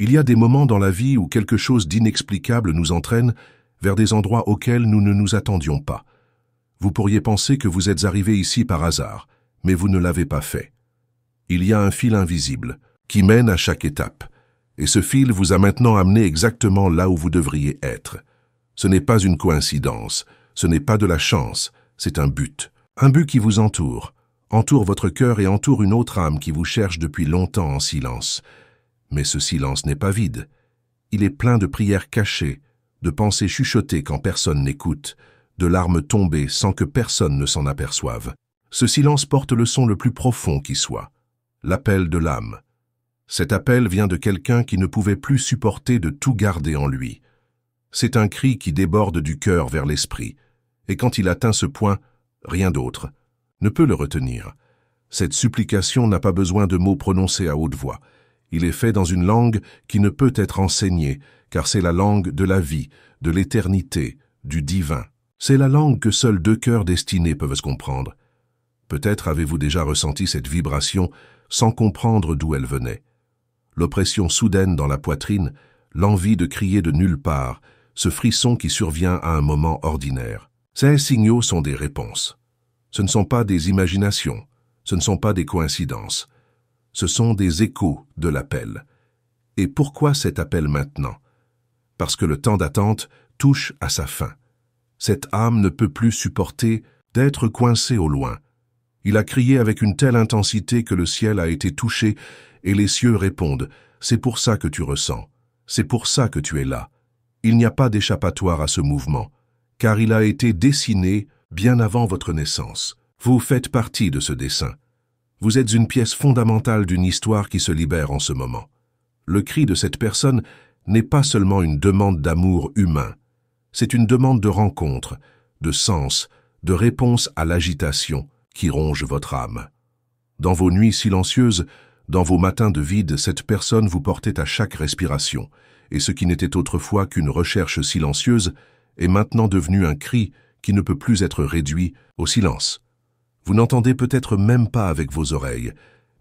Il y a des moments dans la vie où quelque chose d'inexplicable nous entraîne vers des endroits auxquels nous ne nous attendions pas. Vous pourriez penser que vous êtes arrivé ici par hasard, mais vous ne l'avez pas fait. Il y a un fil invisible qui mène à chaque étape, et ce fil vous a maintenant amené exactement là où vous devriez être. Ce n'est pas une coïncidence, ce n'est pas de la chance, c'est un but qui vous entoure votre cœur et entoure une autre âme qui vous cherche depuis longtemps en silence. Mais ce silence n'est pas vide. Il est plein de prières cachées, de pensées chuchotées quand personne n'écoute, de larmes tombées sans que personne ne s'en aperçoive. Ce silence porte le son le plus profond qui soit, l'appel de l'âme. Cet appel vient de quelqu'un qui ne pouvait plus supporter de tout garder en lui. C'est un cri qui déborde du cœur vers l'esprit, et quand il atteint ce point, rien d'autre ne peut le retenir. Cette supplication n'a pas besoin de mots prononcés à haute voix. Il est fait dans une langue qui ne peut être enseignée, car c'est la langue de la vie, de l'éternité, du divin. C'est la langue que seuls deux cœurs destinés peuvent se comprendre. Peut-être avez-vous déjà ressenti cette vibration sans comprendre d'où elle venait. L'oppression soudaine dans la poitrine, l'envie de crier de nulle part, ce frisson qui survient à un moment ordinaire. Ces signaux sont des réponses. Ce ne sont pas des imaginations, ce ne sont pas des coïncidences. Ce sont des échos de l'appel. Et pourquoi cet appel maintenant? Parce que le temps d'attente touche à sa fin. Cette âme ne peut plus supporter d'être coincée au loin. Il a crié avec une telle intensité que le ciel a été touché et les cieux répondent « C'est pour ça que tu ressens, c'est pour ça que tu es là ». Il n'y a pas d'échappatoire à ce mouvement, car il a été dessiné bien avant votre naissance. Vous faites partie de ce dessin. Vous êtes une pièce fondamentale d'une histoire qui se libère en ce moment. Le cri de cette personne n'est pas seulement une demande d'amour humain, c'est une demande de rencontre, de sens, de réponse à l'agitation qui ronge votre âme. Dans vos nuits silencieuses, dans vos matins de vide, cette personne vous portait à chaque respiration, et ce qui n'était autrefois qu'une recherche silencieuse est maintenant devenu un cri qui ne peut plus être réduit au silence. Vous n'entendez peut-être même pas avec vos oreilles,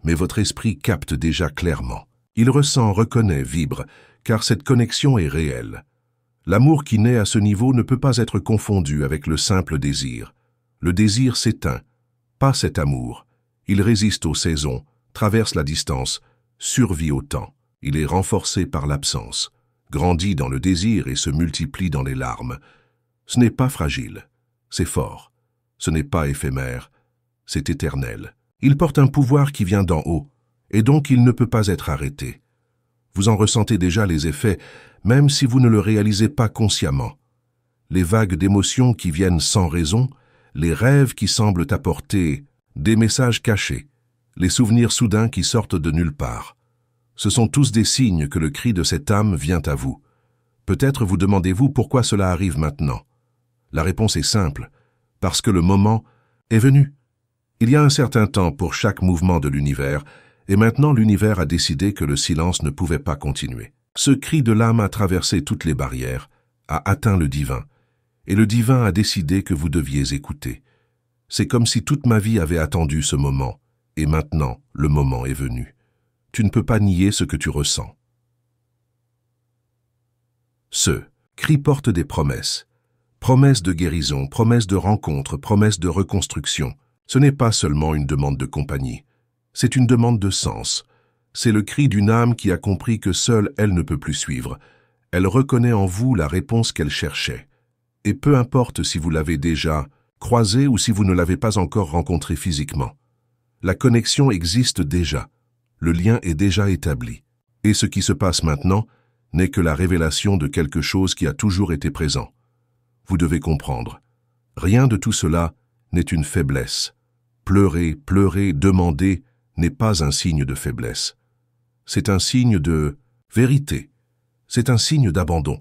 mais votre esprit capte déjà clairement. Il ressent, reconnaît, vibre, car cette connexion est réelle. L'amour qui naît à ce niveau ne peut pas être confondu avec le simple désir. Le désir s'éteint, pas cet amour. Il résiste aux saisons, traverse la distance, survit au temps. Il est renforcé par l'absence, grandit dans le désir et se multiplie dans les larmes. Ce n'est pas fragile, c'est fort. Ce n'est pas éphémère, c'est éternel. Il porte un pouvoir qui vient d'en haut, et donc il ne peut pas être arrêté. Vous en ressentez déjà les effets, même si vous ne le réalisez pas consciemment. Les vagues d'émotions qui viennent sans raison, les rêves qui semblent apporter des messages cachés, les souvenirs soudains qui sortent de nulle part. Ce sont tous des signes que le cri de cette âme vient à vous. Peut-être vous demandez-vous pourquoi cela arrive maintenant. La réponse est simple, parce que le moment est venu. Il y a un certain temps pour chaque mouvement de l'univers, et maintenant l'univers a décidé que le silence ne pouvait pas continuer. Ce cri de l'âme a traversé toutes les barrières, a atteint le divin, et le divin a décidé que vous deviez écouter. C'est comme si toute ma vie avait attendu ce moment, et maintenant le moment est venu. Tu ne peux pas nier ce que tu ressens. Ce cri porte des promesses. Promesses de guérison, promesses de rencontre, promesses de reconstruction. Ce n'est pas seulement une demande de compagnie. C'est une demande de sens. C'est le cri d'une âme qui a compris que seule elle ne peut plus suivre. Elle reconnaît en vous la réponse qu'elle cherchait. Et peu importe si vous l'avez déjà croisée ou si vous ne l'avez pas encore rencontrée physiquement. La connexion existe déjà. Le lien est déjà établi. Et ce qui se passe maintenant n'est que la révélation de quelque chose qui a toujours été présent. Vous devez comprendre. Rien de tout cela n'est une faiblesse. Pleurer, demander n'est pas un signe de faiblesse. C'est un signe de vérité. C'est un signe d'abandon.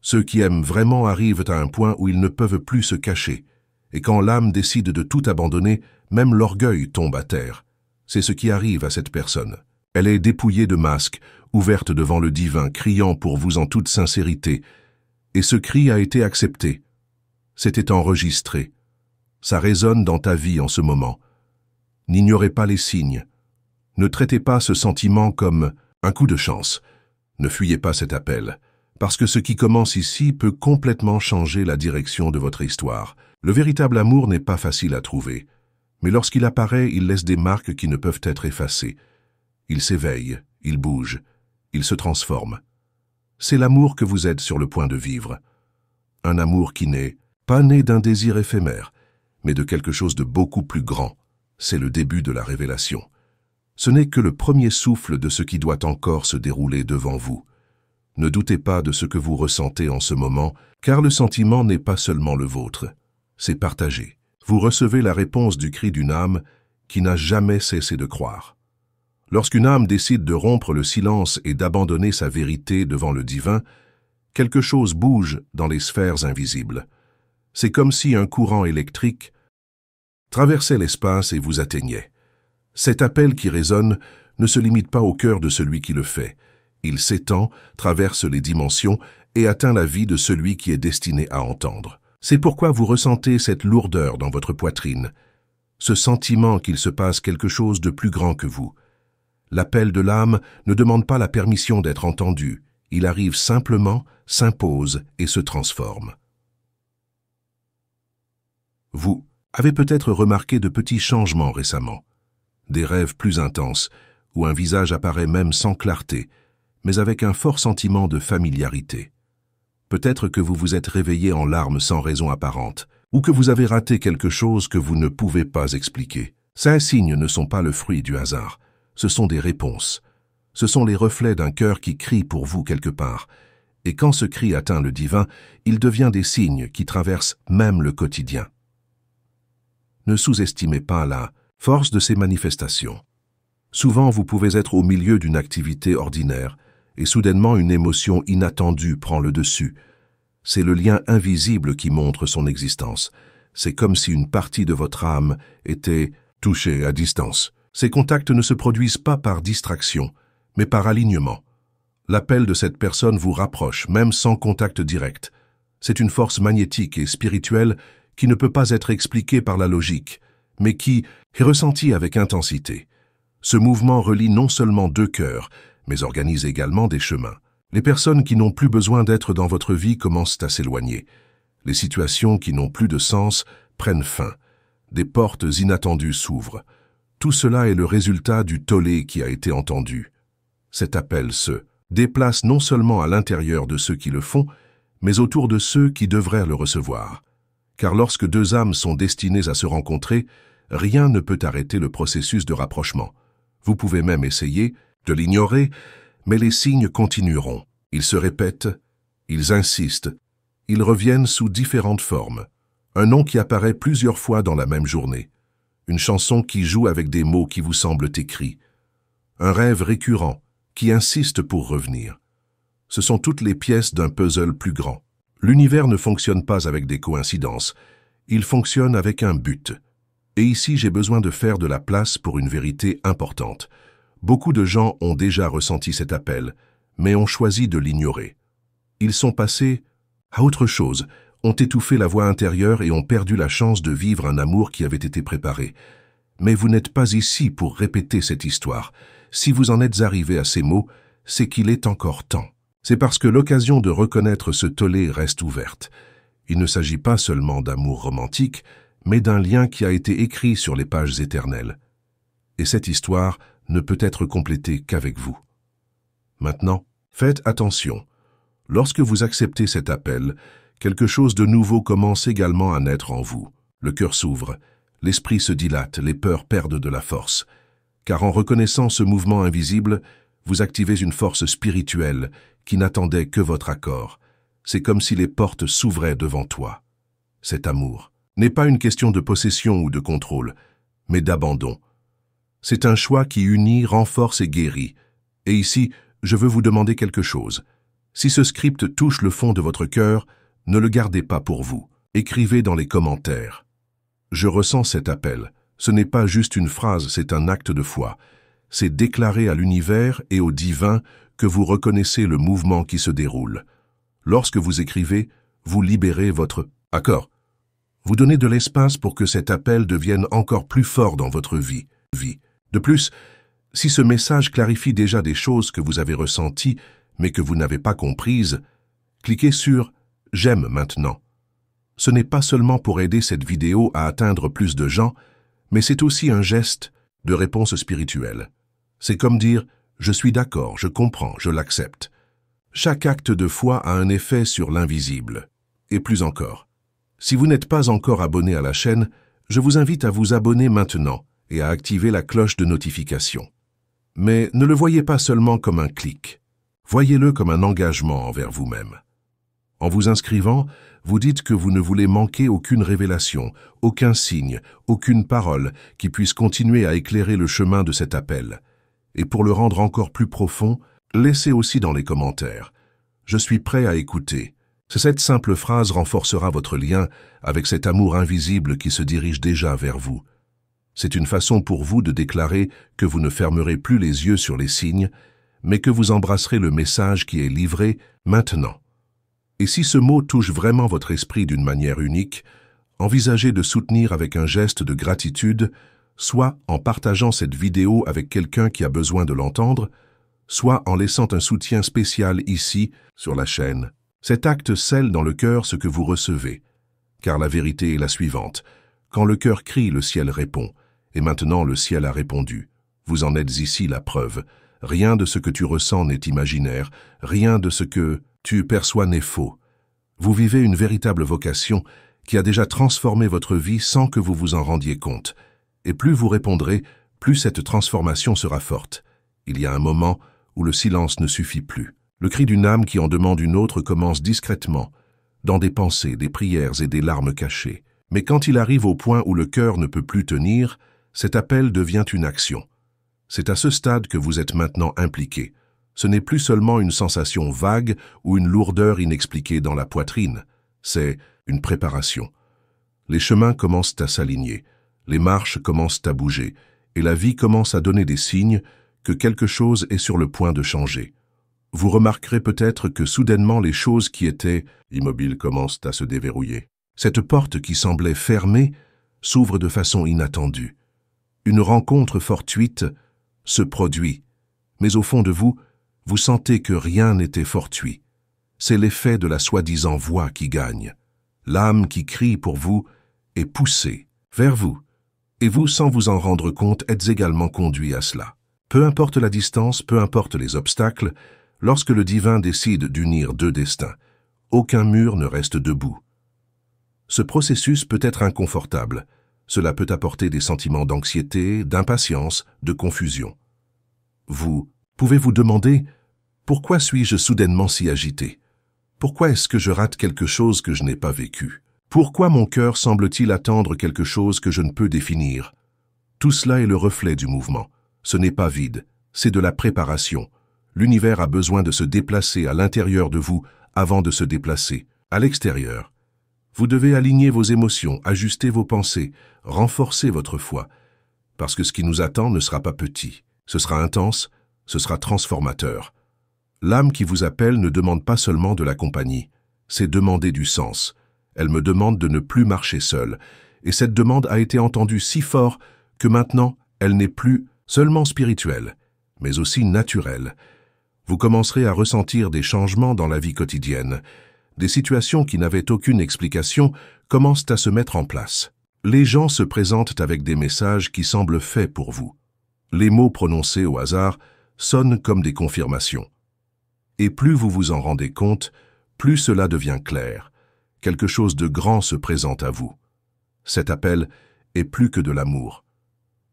Ceux qui aiment vraiment arrivent à un point où ils ne peuvent plus se cacher. Et quand l'âme décide de tout abandonner, même l'orgueil tombe à terre. C'est ce qui arrive à cette personne. Elle est dépouillée de masques, ouverte devant le divin, criant pour vous en toute sincérité. Et ce cri a été accepté. C'était enregistré. Ça résonne dans ta vie en ce moment. N'ignorez pas les signes. Ne traitez pas ce sentiment comme un coup de chance. Ne fuyez pas cet appel, parce que ce qui commence ici peut complètement changer la direction de votre histoire. Le véritable amour n'est pas facile à trouver, mais lorsqu'il apparaît, il laisse des marques qui ne peuvent être effacées. Il s'éveille, il bouge, il se transforme. C'est l'amour que vous êtes sur le point de vivre. Un amour qui n'est pas né d'un désir éphémère, mais de quelque chose de beaucoup plus grand. C'est le début de la révélation. Ce n'est que le premier souffle de ce qui doit encore se dérouler devant vous. Ne doutez pas de ce que vous ressentez en ce moment, car le sentiment n'est pas seulement le vôtre, c'est partagé. Vous recevez la réponse du cri d'une âme qui n'a jamais cessé de croire. Lorsqu'une âme décide de rompre le silence et d'abandonner sa vérité devant le divin, quelque chose bouge dans les sphères invisibles. C'est comme si un courant électrique traversait l'espace et vous atteignait. Cet appel qui résonne ne se limite pas au cœur de celui qui le fait. Il s'étend, traverse les dimensions et atteint la vie de celui qui est destiné à entendre. C'est pourquoi vous ressentez cette lourdeur dans votre poitrine, ce sentiment qu'il se passe quelque chose de plus grand que vous. L'appel de l'âme ne demande pas la permission d'être entendu. Il arrive simplement, s'impose et se transforme. Vous avez peut-être remarqué de petits changements récemment. Des rêves plus intenses, où un visage apparaît même sans clarté, mais avec un fort sentiment de familiarité. Peut-être que vous vous êtes réveillé en larmes sans raison apparente, ou que vous avez raté quelque chose que vous ne pouvez pas expliquer. Ces signes ne sont pas le fruit du hasard, ce sont des réponses. Ce sont les reflets d'un cœur qui crie pour vous quelque part. Et quand ce cri atteint le divin, il devient des signes qui traversent même le quotidien. Ne sous-estimez pas la force de ces manifestations. Souvent, vous pouvez être au milieu d'une activité ordinaire et soudainement une émotion inattendue prend le dessus. C'est le lien invisible qui montre son existence. C'est comme si une partie de votre âme était touchée à distance. Ces contacts ne se produisent pas par distraction, mais par alignement. L'appel de cette personne vous rapproche, même sans contact direct. C'est une force magnétique et spirituelle qui ne peut pas être expliquée par la logique, mais qui est ressentie avec intensité. Ce mouvement relie non seulement deux cœurs, mais organise également des chemins. Les personnes qui n'ont plus besoin d'être dans votre vie commencent à s'éloigner. Les situations qui n'ont plus de sens prennent fin. Des portes inattendues s'ouvrent. Tout cela est le résultat du tollé qui a été entendu. Cet appel se déplace non seulement à l'intérieur de ceux qui le font, mais autour de ceux qui devraient le recevoir. Car lorsque deux âmes sont destinées à se rencontrer, rien ne peut arrêter le processus de rapprochement. Vous pouvez même essayer de l'ignorer, mais les signes continueront. Ils se répètent, ils insistent, ils reviennent sous différentes formes. Un nom qui apparaît plusieurs fois dans la même journée. Une chanson qui joue avec des mots qui vous semblent écrits. Un rêve récurrent qui insiste pour revenir. Ce sont toutes les pièces d'un puzzle plus grand. L'univers ne fonctionne pas avec des coïncidences. Il fonctionne avec un but. Et ici, j'ai besoin de faire de la place pour une vérité importante. Beaucoup de gens ont déjà ressenti cet appel, mais ont choisi de l'ignorer. Ils sont passés à autre chose, ont étouffé la voix intérieure et ont perdu la chance de vivre un amour qui avait été préparé. Mais vous n'êtes pas ici pour répéter cette histoire. Si vous en êtes arrivé à ces mots, c'est qu'il est encore temps. C'est parce que l'occasion de reconnaître ce tollé reste ouverte. Il ne s'agit pas seulement d'amour romantique, mais d'un lien qui a été écrit sur les pages éternelles. Et cette histoire ne peut être complétée qu'avec vous. Maintenant, faites attention. Lorsque vous acceptez cet appel, quelque chose de nouveau commence également à naître en vous. Le cœur s'ouvre, l'esprit se dilate, les peurs perdent de la force. Car en reconnaissant ce mouvement invisible, vous activez une force spirituelle qui n'attendait que votre accord. C'est comme si les portes s'ouvraient devant toi. Cet amour n'est pas une question de possession ou de contrôle, mais d'abandon. C'est un choix qui unit, renforce et guérit. Et ici, je veux vous demander quelque chose. Si ce script touche le fond de votre cœur, ne le gardez pas pour vous. Écrivez dans les commentaires. Je ressens cet appel. Ce n'est pas juste une phrase, c'est un acte de foi. C'est déclarer à l'univers et au divin que vous reconnaissez le mouvement qui se déroule. Lorsque vous écrivez, vous libérez votre accord. Vous donnez de l'espace pour que cet appel devienne encore plus fort dans votre vie. De plus, si ce message clarifie déjà des choses que vous avez ressenties, mais que vous n'avez pas comprises, cliquez sur « J'aime maintenant ». Ce n'est pas seulement pour aider cette vidéo à atteindre plus de gens, mais c'est aussi un geste de réponse spirituelle. C'est comme dire « Je suis d'accord, je comprends, je l'accepte ». Chaque acte de foi a un effet sur l'invisible. Et plus encore. Si vous n'êtes pas encore abonné à la chaîne, je vous invite à vous abonner maintenant et à activer la cloche de notification. Mais ne le voyez pas seulement comme un clic. Voyez-le comme un engagement envers vous-même. En vous inscrivant, vous dites que vous ne voulez manquer aucune révélation, aucun signe, aucune parole qui puisse continuer à éclairer le chemin de cet appel. Et pour le rendre encore plus profond, laissez aussi dans les commentaires « Je suis prêt à écouter ». Cette simple phrase renforcera votre lien avec cet amour invisible qui se dirige déjà vers vous. C'est une façon pour vous de déclarer que vous ne fermerez plus les yeux sur les signes, mais que vous embrasserez le message qui est livré maintenant. Et si ce mot touche vraiment votre esprit d'une manière unique, envisagez de soutenir avec un geste de gratitude, soit en partageant cette vidéo avec quelqu'un qui a besoin de l'entendre, soit en laissant un soutien spécial ici, sur la chaîne. Cet acte scelle dans le cœur ce que vous recevez. Car la vérité est la suivante. Quand le cœur crie, le ciel répond. Et maintenant le ciel a répondu. Vous en êtes ici la preuve. Rien de ce que tu ressens n'est imaginaire, rien de ce que tu perçois n'est faux. Vous vivez une véritable vocation qui a déjà transformé votre vie sans que vous vous en rendiez compte. Et plus vous répondrez, plus cette transformation sera forte. Il y a un moment où le silence ne suffit plus. Le cri d'une âme qui en demande une autre commence discrètement, dans des pensées, des prières et des larmes cachées. Mais quand il arrive au point où le cœur ne peut plus tenir, cet appel devient une action. C'est à ce stade que vous êtes maintenant impliqué. Ce n'est plus seulement une sensation vague ou une lourdeur inexpliquée dans la poitrine, c'est une préparation. Les chemins commencent à s'aligner, les marches commencent à bouger, et la vie commence à donner des signes que quelque chose est sur le point de changer. Vous remarquerez peut-être que soudainement les choses qui étaient immobiles commencent à se déverrouiller. Cette porte qui semblait fermée s'ouvre de façon inattendue. Une rencontre fortuite se produit, mais au fond de vous, vous sentez que rien n'était fortuit. C'est l'effet de la soi-disant voix qui gagne. L'âme qui crie pour vous est poussée vers vous, et vous, sans vous en rendre compte, êtes également conduit à cela. Peu importe la distance, peu importe les obstacles, lorsque le divin décide d'unir deux destins, aucun mur ne reste debout. Ce processus peut être inconfortable. Cela peut apporter des sentiments d'anxiété, d'impatience, de confusion. Vous pouvez vous demander « Pourquoi suis-je soudainement si agité? Pourquoi est-ce que je rate quelque chose que je n'ai pas vécu? Pourquoi mon cœur semble-t-il attendre quelque chose que je ne peux définir ?» Tout cela est le reflet du mouvement. Ce n'est pas vide, c'est de la préparation. L'univers a besoin de se déplacer à l'intérieur de vous avant de se déplacer à l'extérieur. Vous devez aligner vos émotions, ajuster vos pensées, renforcer votre foi, parce que ce qui nous attend ne sera pas petit. Ce sera intense, ce sera transformateur. L'âme qui vous appelle ne demande pas seulement de la compagnie, c'est demander du sens. Elle me demande de ne plus marcher seule, et cette demande a été entendue si fort que maintenant, elle n'est plus seulement spirituelle, mais aussi naturelle. Vous commencerez à ressentir des changements dans la vie quotidienne. Des situations qui n'avaient aucune explication commencent à se mettre en place. Les gens se présentent avec des messages qui semblent faits pour vous. Les mots prononcés au hasard sonnent comme des confirmations. Et plus vous vous en rendez compte, plus cela devient clair. Quelque chose de grand se présente à vous. Cet appel est plus que de l'amour.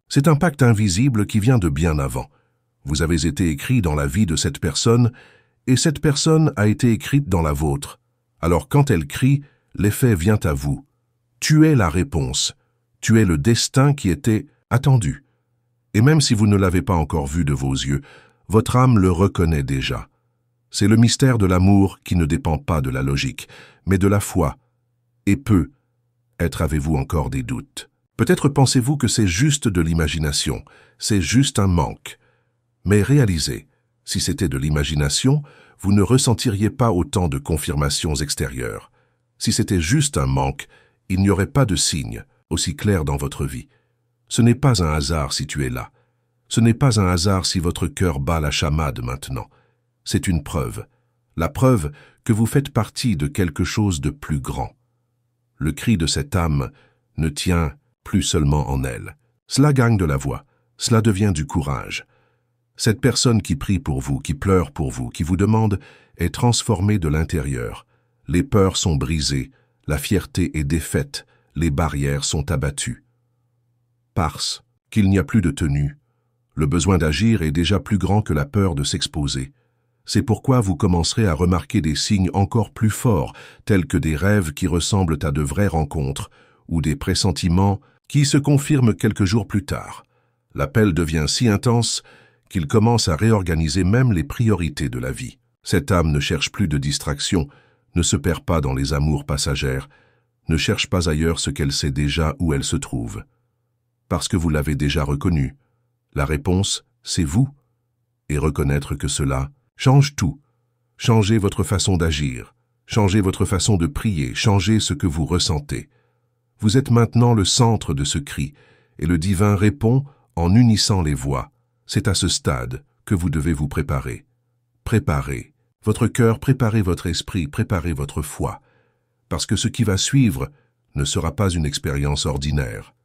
C'est un pacte invisible qui vient de bien avant. Vous avez été écrit dans la vie de cette personne, et cette personne a été écrite dans la vôtre. Alors quand elle crie, l'effet vient à vous. Tu es la réponse. Tu es le destin qui était attendu. Et même si vous ne l'avez pas encore vu de vos yeux, votre âme le reconnaît déjà. C'est le mystère de l'amour qui ne dépend pas de la logique, mais de la foi. Et peut-être avez-vous encore des doutes. Peut-être pensez-vous que c'est juste de l'imagination, c'est juste un manque. Mais réalisez, si c'était de l'imagination, vous ne ressentiriez pas autant de confirmations extérieures. Si c'était juste un manque, il n'y aurait pas de signe aussi clair dans votre vie. Ce n'est pas un hasard si tu es là. Ce n'est pas un hasard si votre cœur bat la chamade maintenant. C'est une preuve. La preuve que vous faites partie de quelque chose de plus grand. Le cri de cette âme ne tient plus seulement en elle. Cela gagne de la voix, cela devient du courage. Cette personne qui prie pour vous, qui pleure pour vous, qui vous demande, est transformée de l'intérieur. Les peurs sont brisées, la fierté est défaite, les barrières sont abattues. Parce qu'il n'y a plus de tenue, le besoin d'agir est déjà plus grand que la peur de s'exposer. C'est pourquoi vous commencerez à remarquer des signes encore plus forts, tels que des rêves qui ressemblent à de vraies rencontres, ou des pressentiments qui se confirment quelques jours plus tard. L'appel devient si intense qu'il commence à réorganiser même les priorités de la vie. Cette âme ne cherche plus de distraction, ne se perd pas dans les amours passagères, ne cherche pas ailleurs ce qu'elle sait déjà où elle se trouve. Parce que vous l'avez déjà reconnu. La réponse, c'est vous. Et reconnaître que cela change tout. Changez votre façon d'agir, changez votre façon de prier, changez ce que vous ressentez. Vous êtes maintenant le centre de ce cri, et le divin répond en unissant les voix. C'est à ce stade que vous devez vous préparer. Préparez votre cœur, préparez votre esprit, préparez votre foi. Parce que ce qui va suivre ne sera pas une expérience ordinaire.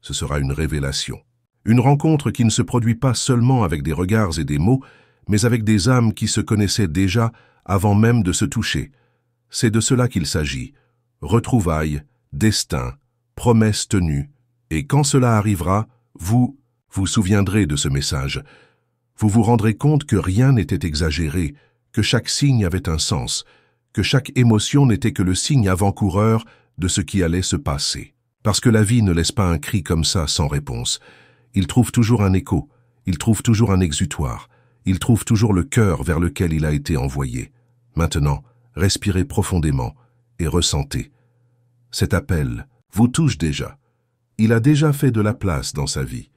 Ce sera une révélation. Une rencontre qui ne se produit pas seulement avec des regards et des mots, mais avec des âmes qui se connaissaient déjà avant même de se toucher. C'est de cela qu'il s'agit. Retrouvailles, destin, promesses tenues. Et quand cela arrivera, vous vous souviendrez de ce message. Vous vous rendrez compte que rien n'était exagéré, que chaque signe avait un sens, que chaque émotion n'était que le signe avant-coureur de ce qui allait se passer. Parce que la vie ne laisse pas un cri comme ça sans réponse. Il trouve toujours un écho, il trouve toujours un exutoire, il trouve toujours le cœur vers lequel il a été envoyé. Maintenant, respirez profondément et ressentez. Cet appel vous touche déjà. Il a déjà fait de la place dans sa vie.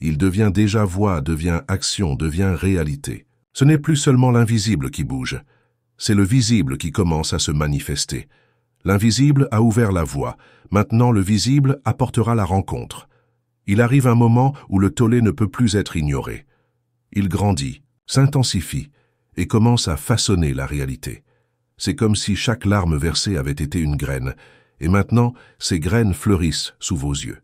Il devient déjà voix, devient action, devient réalité. Ce n'est plus seulement l'invisible qui bouge, c'est le visible qui commence à se manifester. L'invisible a ouvert la voie, maintenant le visible apportera la rencontre. Il arrive un moment où le tollé ne peut plus être ignoré. Il grandit, s'intensifie et commence à façonner la réalité. C'est comme si chaque larme versée avait été une graine, et maintenant ces graines fleurissent sous vos yeux.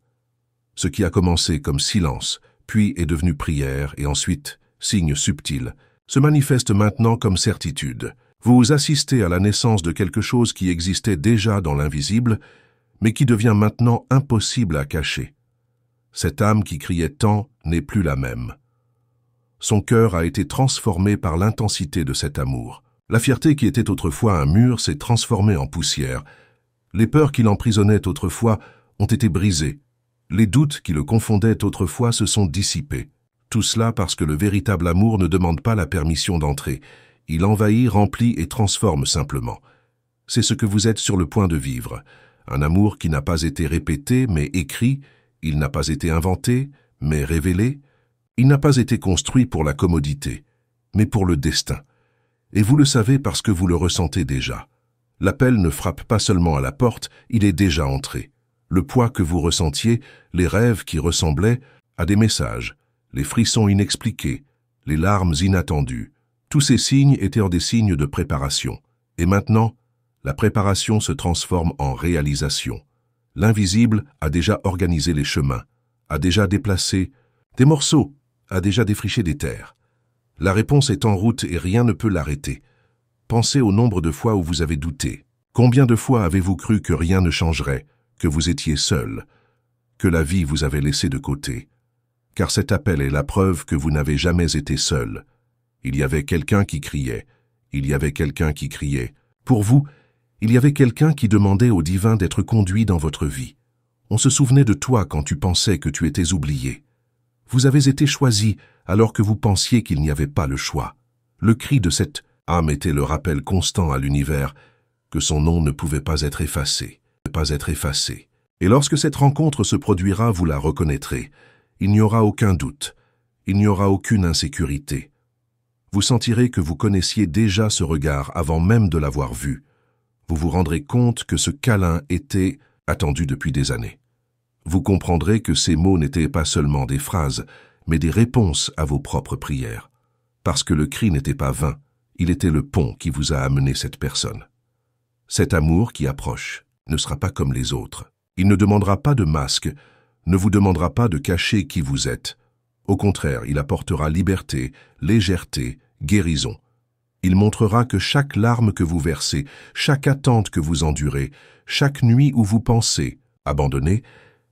Ce qui a commencé comme silence, puis est devenu prière et ensuite signe subtil, se manifeste maintenant comme certitude. Vous assistez à la naissance de quelque chose qui existait déjà dans l'invisible, mais qui devient maintenant impossible à cacher. Cette âme qui criait tant n'est plus la même. Son cœur a été transformé par l'intensité de cet amour. La fierté qui était autrefois un mur s'est transformée en poussière. Les peurs qui l'emprisonnaient autrefois ont été brisées. Les doutes qui le confondaient autrefois se sont dissipés. Tout cela parce que le véritable amour ne demande pas la permission d'entrer. Il envahit, remplit et transforme simplement. C'est ce que vous êtes sur le point de vivre. Un amour qui n'a pas été répété mais écrit, il n'a pas été inventé mais révélé, il n'a pas été construit pour la commodité, mais pour le destin. Et vous le savez parce que vous le ressentez déjà. L'appel ne frappe pas seulement à la porte, il est déjà entré. Le poids que vous ressentiez, les rêves qui ressemblaient à des messages, les frissons inexpliqués, les larmes inattendues, tous ces signes étaient des signes de préparation. Et maintenant, la préparation se transforme en réalisation. L'invisible a déjà organisé les chemins, a déjà déplacé des morceaux, a déjà défriché des terres. La réponse est en route et rien ne peut l'arrêter. Pensez au nombre de fois où vous avez douté. Combien de fois avez-vous cru que rien ne changerait, que vous étiez seul, que la vie vous avait laissé de côté? Car cet appel est la preuve que vous n'avez jamais été seul. Il y avait quelqu'un qui criait, il y avait quelqu'un qui criait. Pour vous, il y avait quelqu'un qui demandait au divin d'être conduit dans votre vie. On se souvenait de toi quand tu pensais que tu étais oublié. Vous avez été choisi alors que vous pensiez qu'il n'y avait pas le choix. Le cri de cette âme était le rappel constant à l'univers que son nom ne pouvait pas être effacé, Et lorsque cette rencontre se produira, vous la reconnaîtrez. Il n'y aura aucun doute, il n'y aura aucune insécurité. Vous sentirez que vous connaissiez déjà ce regard avant même de l'avoir vu. Vous vous rendrez compte que ce câlin était attendu depuis des années. Vous comprendrez que ces mots n'étaient pas seulement des phrases, mais des réponses à vos propres prières. Parce que le cri n'était pas vain, Il était le pont qui vous a amené cette personne. Cet amour qui approche ne sera pas comme les autres. Il ne demandera pas de masque, ne vous demandera pas de cacher qui vous êtes. Au contraire, il apportera liberté, légèreté, guérison. Il montrera que chaque larme que vous versez, chaque attente que vous endurez, chaque nuit où vous pensez, abandonné,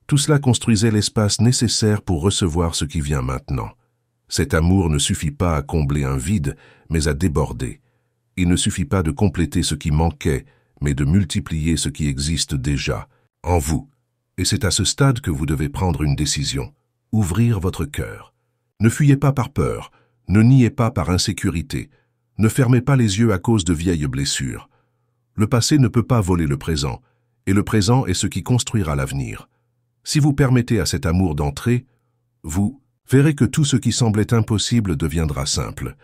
tout cela construisait l'espace nécessaire pour recevoir ce qui vient maintenant. Cet amour ne suffit pas à combler un vide, mais à déborder. Il ne suffit pas de compléter ce qui manquait, mais de multiplier ce qui existe déjà, en vous. Et c'est à ce stade que vous devez prendre une décision. Ouvrir votre cœur. Ne fuyez pas par peur, ne niez pas par insécurité, ne fermez pas les yeux à cause de vieilles blessures. Le passé ne peut pas voler le présent, et le présent est ce qui construira l'avenir. Si vous permettez à cet amour d'entrer, vous verrez que tout ce qui semblait impossible deviendra simple.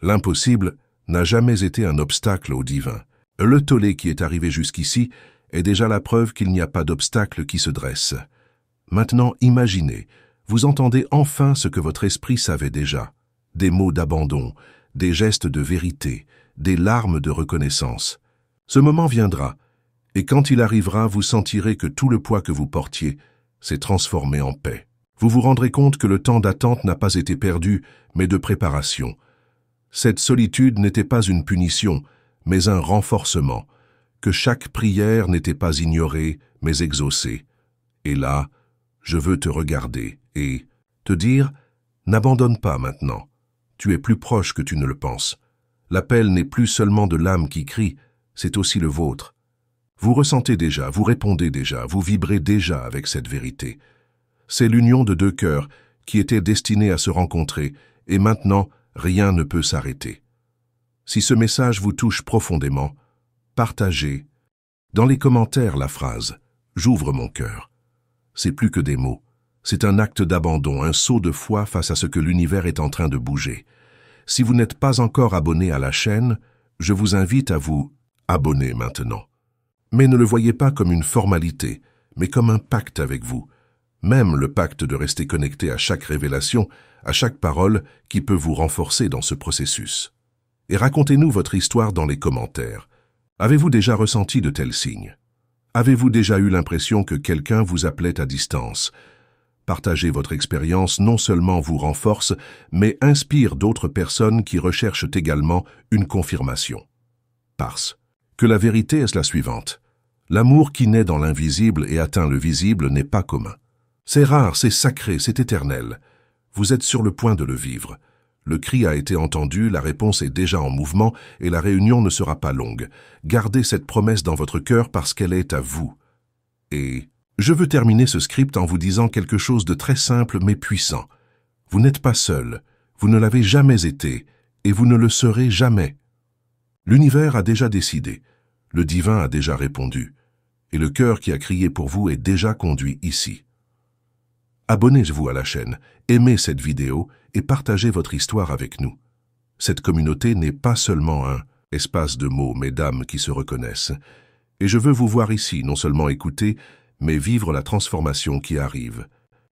L'impossible n'a jamais été un obstacle au divin. Le tollé qui est arrivé jusqu'ici est déjà la preuve qu'il n'y a pas d'obstacle qui se dresse. Maintenant, imaginez, vous entendez enfin ce que votre esprit savait déjà. Des mots d'abandon, des gestes de vérité, des larmes de reconnaissance. Ce moment viendra, et quand il arrivera, vous sentirez que tout le poids que vous portiez s'est transformé en paix. Vous vous rendrez compte que le temps d'attente n'a pas été perdu, mais de préparation. Cette solitude n'était pas une punition, mais un renforcement, que chaque prière n'était pas ignorée, mais exaucée. Et là, je veux te regarder et te dire, n'abandonne pas maintenant. Tu es plus proche que tu ne le penses. L'appel n'est plus seulement de l'âme qui crie, c'est aussi le vôtre. Vous ressentez déjà, vous répondez déjà, vous vibrez déjà avec cette vérité. C'est l'union de deux cœurs qui étaient destinés à se rencontrer, et maintenant, rien ne peut s'arrêter. Si ce message vous touche profondément, partagez. Dans les commentaires, la phrase « J'ouvre mon cœur ». C'est plus que des mots. C'est un acte d'abandon, un saut de foi face à ce que l'univers est en train de bouger. Si vous n'êtes pas encore abonné à la chaîne, je vous invite à vous abonner maintenant. Mais ne le voyez pas comme une formalité, mais comme un pacte avec vous. Même le pacte de rester connecté à chaque révélation, à chaque parole qui peut vous renforcer dans ce processus. Et racontez-nous votre histoire dans les commentaires. Avez-vous déjà ressenti de tels signes? Avez-vous déjà eu l'impression que quelqu'un vous appelait à distance? Partager votre expérience non seulement vous renforce, mais inspire d'autres personnes qui recherchent également une confirmation. Parce que la vérité est la suivante. L'amour qui naît dans l'invisible et atteint le visible n'est pas commun. C'est rare, c'est sacré, c'est éternel. Vous êtes sur le point de le vivre. Le cri a été entendu, la réponse est déjà en mouvement et la réunion ne sera pas longue. Gardez cette promesse dans votre cœur parce qu'elle est à vous. Et je veux terminer ce script en vous disant quelque chose de très simple mais puissant. Vous n'êtes pas seul, vous ne l'avez jamais été et vous ne le serez jamais. L'univers a déjà décidé, le divin a déjà répondu et le cœur qui a crié pour vous est déjà conduit ici. Abonnez-vous à la chaîne, aimez cette vidéo et partagez votre histoire avec nous. Cette communauté n'est pas seulement un espace de mots, mais d'âmes qui se reconnaissent. Et je veux vous voir ici, non seulement écouter, mais vivre la transformation qui arrive.